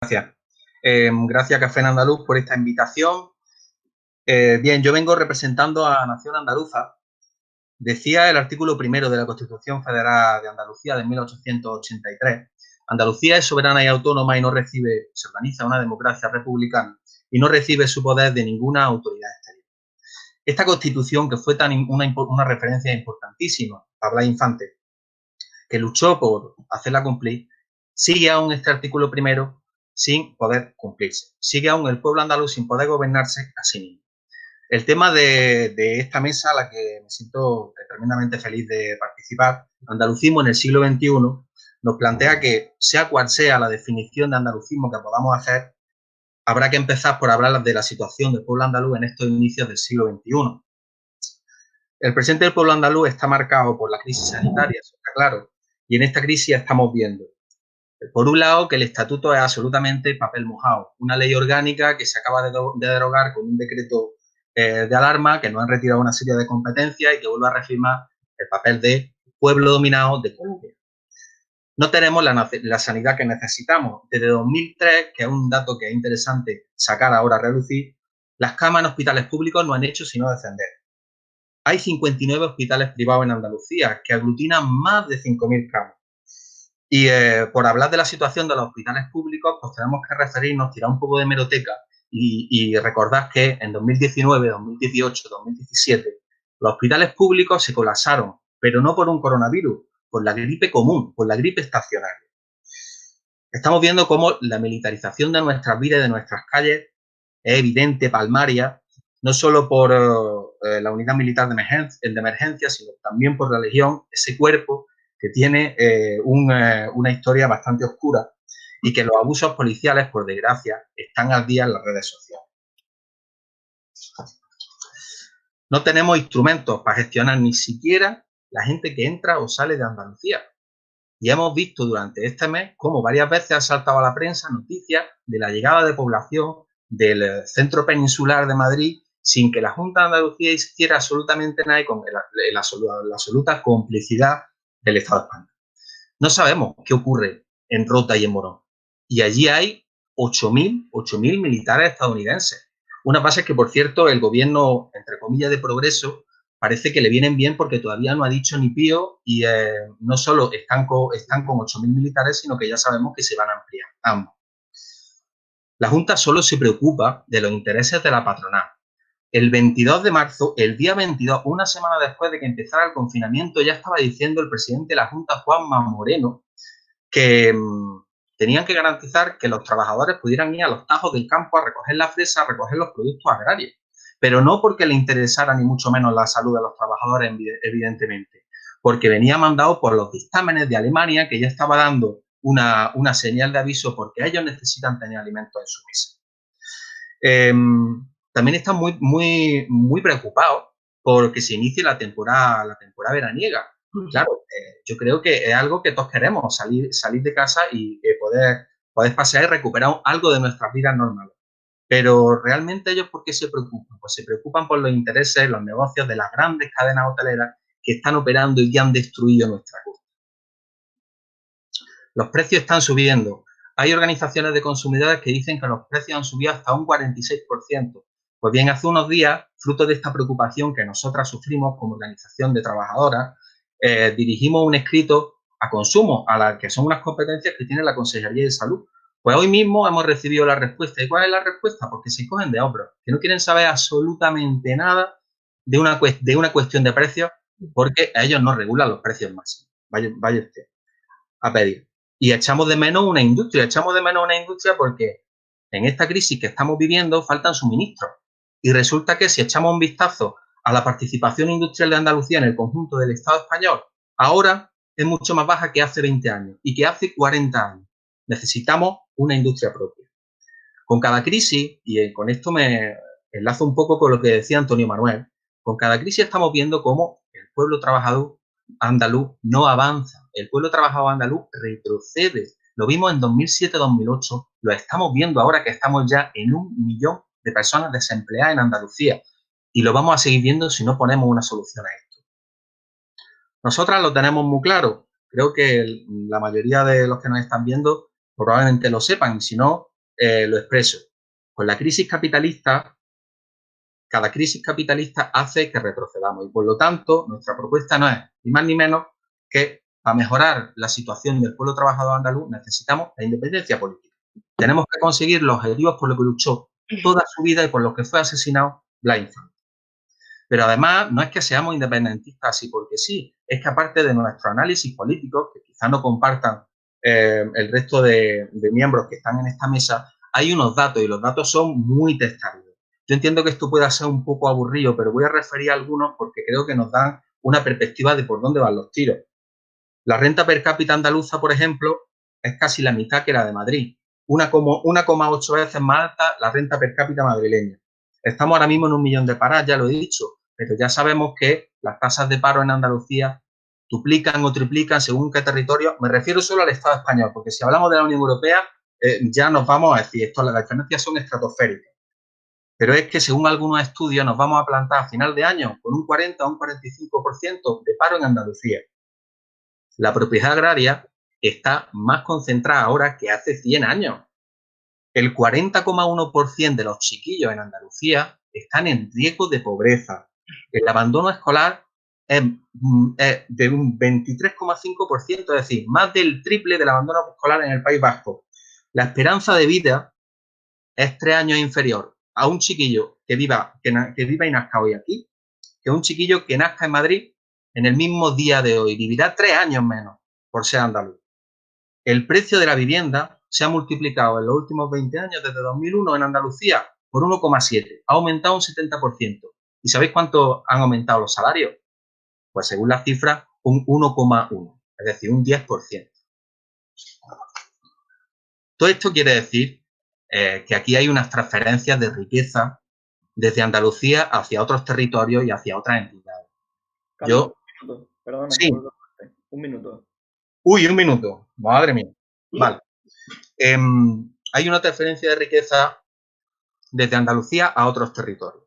Gracias. Gracias, Café en Andaluz, por esta invitación. Bien, yo vengo representando a Nación Andaluza. Decía el artículo primero de la Constitución Federal de Andalucía de 1883, Andalucía es soberana y autónoma y no recibe, se organiza una democracia republicana y no recibe su poder de ninguna autoridad exterior. Esta Constitución, que fue una referencia importantísima para Blas Infante, que luchó por hacerla cumplir, sigue aún este artículo primero sin poder cumplirse. Sigue aún el pueblo andaluz sin poder gobernarse a sí mismo. El tema de esta mesa, a la que me siento tremendamente feliz de participar, Andalucismo en el siglo XXI, nos plantea que, sea cual sea la definición de andalucismo que podamos hacer, habrá que empezar por hablar de la situación del pueblo andaluz en estos inicios del siglo XXI. El presente del pueblo andaluz está marcado por la crisis sanitaria, eso está claro, y en esta crisis estamos viendo, por un lado, que el estatuto es absolutamente papel mojado, una ley orgánica que se acaba de derogar con un decreto de alarma, que nos han retirado una serie de competencias y que vuelve a reafirmar el papel de pueblo dominado de Colombia. No tenemos la sanidad que necesitamos. Desde 2003, que es un dato que es interesante sacar ahora a relucir, las camas en hospitales públicos no han hecho sino descender. Hay 59 hospitales privados en Andalucía que aglutinan más de 5.000 camas. Y por hablar de la situación de los hospitales públicos, pues tenemos que referirnos, tirar un poco de hemeroteca y recordar que en 2019, 2018, 2017, los hospitales públicos se colapsaron, pero no por un coronavirus, por la gripe común, por la gripe estacionaria. Estamos viendo cómo la militarización de nuestras vidas y de nuestras calles es evidente, palmaria, no solo por la unidad militar de emergencia, sino también por la Legión, ese cuerpo que tiene una historia bastante oscura y que los abusos policiales, por desgracia, están al día en las redes sociales. No tenemos instrumentos para gestionar ni siquiera la gente que entra o sale de Andalucía. Y hemos visto durante este mes cómo varias veces ha saltado a la prensa noticias de la llegada de población del centro peninsular de Madrid sin que la Junta de Andalucía hiciera absolutamente nada y con la absoluta complicidad del Estado español. No sabemos qué ocurre en Rota y en Morón. Y allí hay 8.000 militares estadounidenses. Unas bases que, por cierto, el gobierno, entre comillas, de progreso, parece que le vienen bien porque todavía no ha dicho ni pío y no solo están con 8.000 militares, sino que ya sabemos que se van a ampliar ambos. La Junta solo se preocupa de los intereses de la patronal. El 22 de marzo, el día 22, una semana después de que empezara el confinamiento, ya estaba diciendo el presidente de la Junta, Juanma Moreno, que tenían que garantizar que los trabajadores pudieran ir a los tajos del campo a recoger la fresa, a recoger los productos agrarios. Pero no porque le interesara ni mucho menos la salud de los trabajadores, evidentemente, porque venía mandado por los dictámenes de Alemania, que ya estaba dando una señal de aviso porque ellos necesitan tener alimentos en su mesa. También están muy preocupados porque se inicie la temporada veraniega. Claro, yo creo que es algo que todos queremos, salir de casa y poder pasear y recuperar algo de nuestras vidas normales. Pero realmente ellos, ¿por qué se preocupan? Pues se preocupan por los intereses, los negocios de las grandes cadenas hoteleras que están operando y que han destruido nuestra costa. Los precios están subiendo. Hay organizaciones de consumidores que dicen que los precios han subido hasta un 46%. Pues bien, hace unos días, fruto de esta preocupación que nosotras sufrimos como organización de trabajadoras, dirigimos un escrito a consumo, a la que son unas competencias que tiene la Consejería de Salud. Pues hoy mismo hemos recibido la respuesta. ¿Y cuál es la respuesta? Porque se cogen de hombros, que no quieren saber absolutamente nada de una cuestión de precios, porque ellos no regulan los precios máximos. Vaya usted a pedir. Y echamos de menos una industria porque en esta crisis que estamos viviendo faltan suministros. Y resulta que si echamos un vistazo a la participación industrial de Andalucía en el conjunto del Estado español, ahora es mucho más baja que hace 20 años y que hace 40 años. Necesitamos una industria propia. Con cada crisis, y con esto me enlazo un poco con lo que decía Antonio Manuel, con cada crisis estamos viendo cómo el pueblo trabajador andaluz no avanza. El pueblo trabajador andaluz retrocede. Lo vimos en 2007-2008, lo estamos viendo ahora que estamos ya en 1 millón de personas desempleadas en Andalucía y lo vamos a seguir viendo si no ponemos una solución a esto. Nosotras lo tenemos muy claro. Creo que la mayoría de los que nos están viendo probablemente lo sepan y si no, lo expreso. Con la crisis capitalista, cada crisis capitalista hace que retrocedamos y, por lo tanto, nuestra propuesta no es ni más ni menos que para mejorar la situación del pueblo trabajador andaluz necesitamos la independencia política. Tenemos que conseguir los objetivos por los que luchó toda su vida y por los que fue asesinado Blas Infante. Pero además no es que seamos independentistas así porque sí, es que aparte de nuestro análisis político, que quizás no compartan el resto de miembros que están en esta mesa, hay unos datos y los datos son muy testarudos. Yo entiendo que esto pueda ser un poco aburrido, pero voy a referir a algunos porque creo que nos dan una perspectiva de por dónde van los tiros. La renta per cápita andaluza, por ejemplo, es casi la mitad que la de Madrid. 1,8 veces más alta la renta per cápita madrileña. Estamos ahora mismo en 1 millón de parados, ya lo he dicho, pero ya sabemos que las tasas de paro en Andalucía duplican o triplican según qué territorio. Me refiero solo al Estado español, porque si hablamos de la Unión Europea, ya nos vamos a decir, las diferencias son estratosféricas. Pero es que según algunos estudios nos vamos a plantar a final de año con un 40 o un 45% de paro en Andalucía. La propiedad agraria está más concentrada ahora que hace 100 años. El 40,1% de los chiquillos en Andalucía están en riesgo de pobreza. El abandono escolar es de un 23,5%, es decir, más del triple del abandono escolar en el País Vasco. La esperanza de vida es 3 años inferior a un chiquillo que viva y nazca hoy aquí, que un chiquillo que nazca en Madrid en el mismo día de hoy. Vivirá 3 años menos por ser andaluz. El precio de la vivienda se ha multiplicado en los últimos 20 años, desde 2001 en Andalucía, por 1,7. Ha aumentado un 70%. ¿Y sabéis cuánto han aumentado los salarios? Pues según las cifras, un 1,1, es decir, un 10%. Todo esto quiere decir que aquí hay unas transferencias de riqueza desde Andalucía hacia otros territorios y hacia otras entidades. Carlos, un minuto. Perdona, sí. Un minuto. Uy, un minuto. Madre mía. Vale. Hay una transferencia de riqueza desde Andalucía a otros territorios.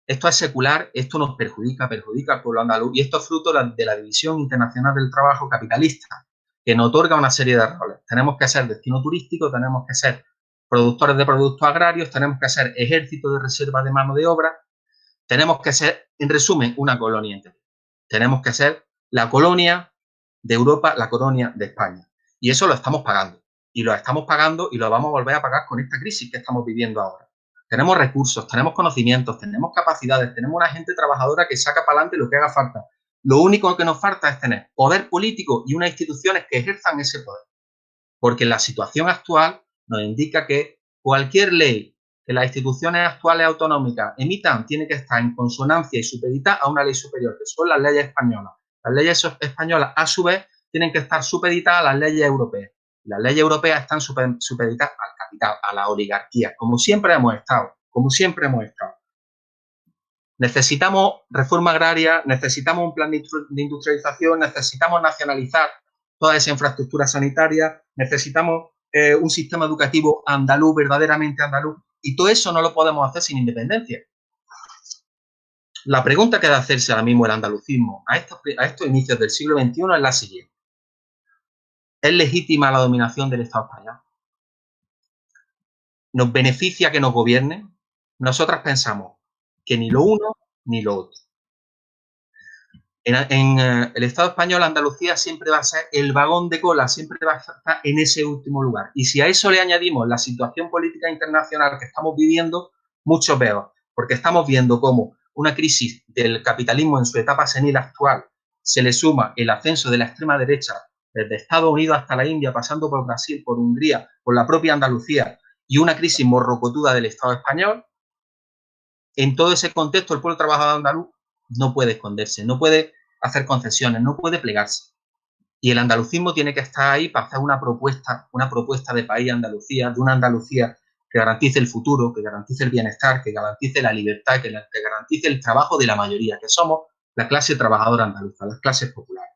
Esto es secular, esto nos perjudica al pueblo andaluz y esto es fruto de la división internacional del trabajo capitalista, que nos otorga una serie de roles. Tenemos que ser destino turístico, tenemos que ser productores de productos agrarios, tenemos que ser ejército de reserva de mano de obra, tenemos que ser, en resumen, una colonia interior. Tenemos que ser la colonia de Europa, la colonia de España. Y eso lo estamos pagando. Y lo estamos pagando y lo vamos a volver a pagar con esta crisis que estamos viviendo ahora. Tenemos recursos, tenemos conocimientos, tenemos capacidades, tenemos una gente trabajadora que saca para adelante lo que haga falta. Lo único que nos falta es tener poder político y unas instituciones que ejerzan ese poder. Porque la situación actual nos indica que cualquier ley que las instituciones actuales autonómicas emitan tiene que estar en consonancia y supeditada a una ley superior, que son las leyes españolas. Las leyes españolas, a su vez, tienen que estar supeditadas a las leyes europeas. Las leyes europeas están supeditadas al capital, a la oligarquía, como siempre hemos estado. Necesitamos reforma agraria, necesitamos un plan de industrialización, necesitamos nacionalizar toda esa infraestructura sanitaria, necesitamos un sistema educativo andaluz, verdaderamente andaluz, y todo eso no lo podemos hacer sin independencia. La pregunta que debe hacerse ahora mismo el andalucismo a estos inicios del siglo XXI es la siguiente. ¿Es legítima la dominación del Estado español? ¿Nos beneficia que nos gobiernen? Nosotras pensamos que ni lo uno ni lo otro. En el Estado español, Andalucía siempre va a ser el vagón de cola, siempre va a estar en ese último lugar. Y si a eso le añadimos la situación política internacional que estamos viviendo, mucho peor, porque estamos viendo cómo una crisis del capitalismo en su etapa senil actual se le suma el ascenso de la extrema derecha desde Estados Unidos hasta la India, pasando por Brasil, por Hungría, por la propia Andalucía, y una crisis morrocotuda del Estado español. En todo ese contexto, el pueblo trabajador andaluz no puede esconderse, no puede hacer concesiones, no puede plegarse. Y el andalucismo tiene que estar ahí para hacer una propuesta de país Andalucía, de una Andalucía que garantice el futuro, que garantice el bienestar, que garantice la libertad, que garantice el trabajo de la mayoría, que somos la clase trabajadora andaluza, las clases populares.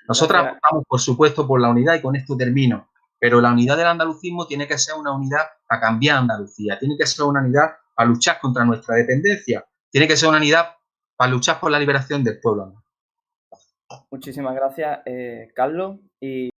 Nosotras vamos, por supuesto, por la unidad, y con esto termino, pero la unidad del andalucismo tiene que ser una unidad para cambiar Andalucía, tiene que ser una unidad para luchar contra nuestra dependencia, tiene que ser una unidad para luchar por la liberación del pueblo andaluz. Muchísimas gracias, Carlos. Y